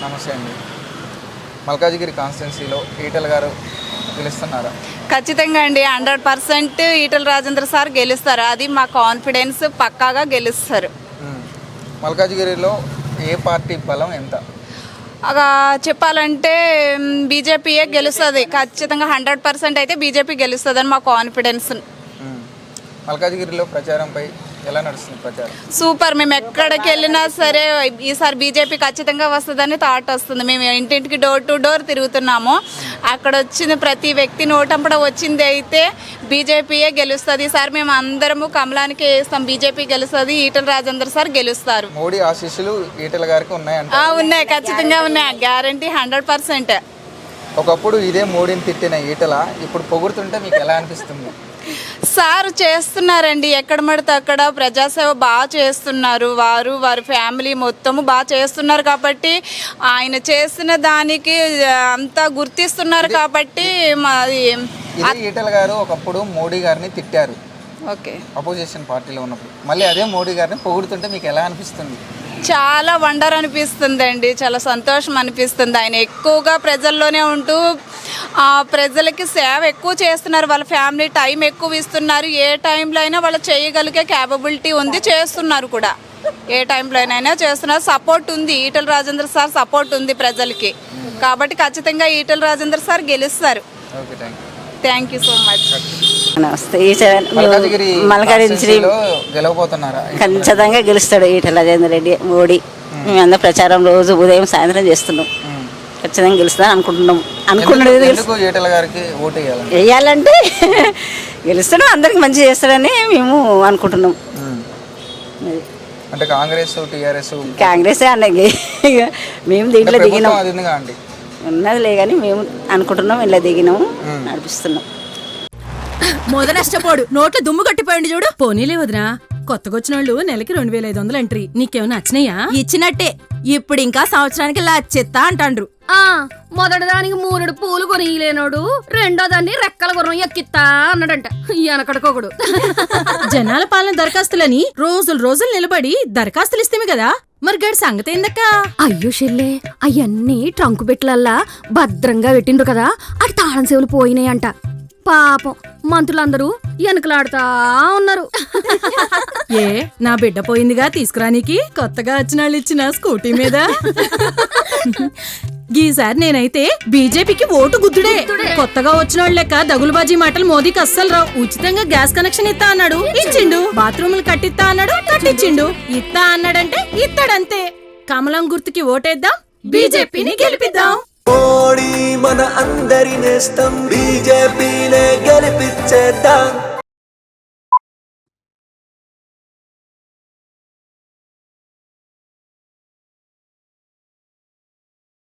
నమస్తే అండి. మల్కాజిగిరి కాన్స్టిట్యున్సీలో ఈటెల గారు గెలుస్తున్నారా? ఖచ్చితంగా అండి, 100% ఈటెల రాజేంద్ర సార్ గెలుస్తారు. అది మా కాన్ఫిడెన్స్, పక్కాగా గెలుస్తారు. మల్కాజిగిరిలో ఏ పార్టీ బలం ఎంత? చెప్పాలంటే బీజేపీయే గెలుస్తుంది. ఖచ్చితంగా 100% అయితే బీజేపీ గెలుస్తుంది అని మా కాన్ఫిడెన్స్. మల్కాజిగిరిలో ప్రచారంపై ఎలా నడుస్తుంది ప్రచారం? సూపర్. మేము ఎక్కడికి వెళ్ళినా సరే ఈసారి బీజేపీ ఖచ్చితంగా వస్తుందని థాట్ వస్తుంది. మేము ఇంటింటికి డోర్ టు డోర్ తిరుగుతున్నాము. అక్కడ వచ్చింది ప్రతి వ్యక్తి నోటంపడ వచ్చింది అయితే బీజేపీయే గెలుస్తుంది. ఈసారి మేము అందరము కమలానికి వేస్తాం. బీజేపీ గెలుస్తుంది, ఈటెల రాజేంద్ర సార్ గెలుస్తారు. మోడీ ఆశీస్సులు ఈటెల గారికి ఉన్నాయంట? ఉన్నాయి, ఖచ్చితంగా ఉన్నాయి. గ్యారంటీ 100%. ఒకప్పుడు ఇదే మోడీని తిట్టిన ఈటెల ఇప్పుడు పొగుడుతుంటే మీకు ఎలా అనిపిస్తుంది? సార్ చేస్తున్నారండి, ఎక్కడ పడితే అక్కడ ప్రజాసేవ బాగా చేస్తున్నారు. వారి ఫ్యామిలీ మొత్తము బాగా చేస్తున్నారు కాబట్టి ఆయన చేసిన దానికి అంతా గుర్తిస్తున్నారు కాబట్టి మాది. ఈటెల గారు ఒకప్పుడు మోడీ గారిని తిట్టారు, ఓకే, అపోజిషన్ పార్టీలో ఉన్నప్పుడు. మళ్ళీ అదే మోడీ గారిని పొగుడుతుంటే మీకు ఎలా అనిపిస్తుంది? చాలా వండర్ అనిపిస్తుందండి, చాలా సంతోషం అనిపిస్తుంది. ఆయన ఎక్కువగా ప్రజల్లోనే ఉంటూ ప్రజలకి సేవ ఎక్కువ చేస్తున్నారు. వాళ్ళ ఫ్యామిలీ టైం ఎక్కువ ఇస్తున్నారు. ఏ టైంలో అయినా వాళ్ళు చేయగలిగే క్యాపబిలిటీ ఉంది, చేస్తున్నారు కూడా. ఏ టైంలో అయినా చేస్తున్నారు. సపోర్ట్ ఉంది, ఈటెల రాజేంద్ర సార్ సపోర్ట్ ఉంది ప్రజలకి. కాబట్టి ఖచ్చితంగా ఈటెల రాజేంద్ర సార్ గెలుస్తారు. Thank you so much. నమస్తే. మల్కాజిగిరిలో గెలవబోతున్నారా? ఖచ్చితంగా గెలుస్తాడు ఈటెల రాజేంద్ర రెడ్డి. మోడీ మేమందరం ప్రచారం రోజు ఉదయం సాయంత్రం చేస్తున్నాం. ఖచ్చితంగా గెలుస్తాను అనుకుంటున్నాం. ఈటెల గారికి ఓటు వేయాలంటే గెలుస్తాడు, అందరికి మంచి చేస్తాడని మేము అనుకుంటున్నాం. అంటే కాంగ్రెస్ కాంగ్రెస్ అన్నది మేము దీంట్లో దిగినాం. ఉన్నదిలే కానీ మేము అనుకుంటున్నాం, ఇలా దిగినాము, నడిపిస్తున్నాం. మొద నష్టపోడు, నోట్లో దుమ్ము కట్టిపోయింది చూడు. పోనీలే వదినా, కొత్తగా వచ్చిన వాళ్ళు నెలకి 2500 ఎంట్రీ. నీకేమైనా నచ్చినాయా? ఇచ్చినట్టే. ఇప్పుడు ఇంకా సంవత్సరానికి లచ్చెత్తా అంటాండ్రు. మొదటి దానికి 3 పూలు కొనియలేనోడు రెండో దాన్ని రెక్కల గుర్రం ఎక్కిత్తా అన్నాడంట. వెనకడుకోకుడు. జనాల పాలన దరఖాస్తులని రోజులు నిలబడి దరఖాస్తులు ఇస్తేమి కదా, మరి గడి సంగతి ఏందక్క? అయ్యో షెల్లే, అయ్యన్నీ ట్రంకు పెట్లల్లా భద్రంగా పెట్టిండ్రు కదా, అటు తాళం సేవలు పోయినాయంట. పాపం మంత్రులందరూ వెనకలాడుతా ఉన్నారు. ఏ నా బిడ్డ పోయిందిగా తీసుకురానికి కొత్తగా వచ్చిన వాళ్ళు ఇచ్చిన స్కూటీ మీద. ఈసారి నేనైతే బీజేపీకి ఓటు గుద్దుడే. కొత్తగా వచ్చిన వాళ్ళు లెక్క దగులుబాజీ మాటలు మోదీకి అస్సలు రావు. ఉచితంగా గ్యాస్ కనెక్షన్ ఇస్తా అన్నాడు, ఇచ్చిండు. బాత్రూములు కట్టిస్తా అన్నాడు, కట్టించిండు. ఇస్తా అన్నాడంటే ఇస్తాడంతే. కమలం గుర్తుకి ఓటేద్దాం, బీజేపీని గెలిపిద్దాం. మోడీ మన అందరి నేస్తం, బీజేపీనే గెలిపించేద్దాం.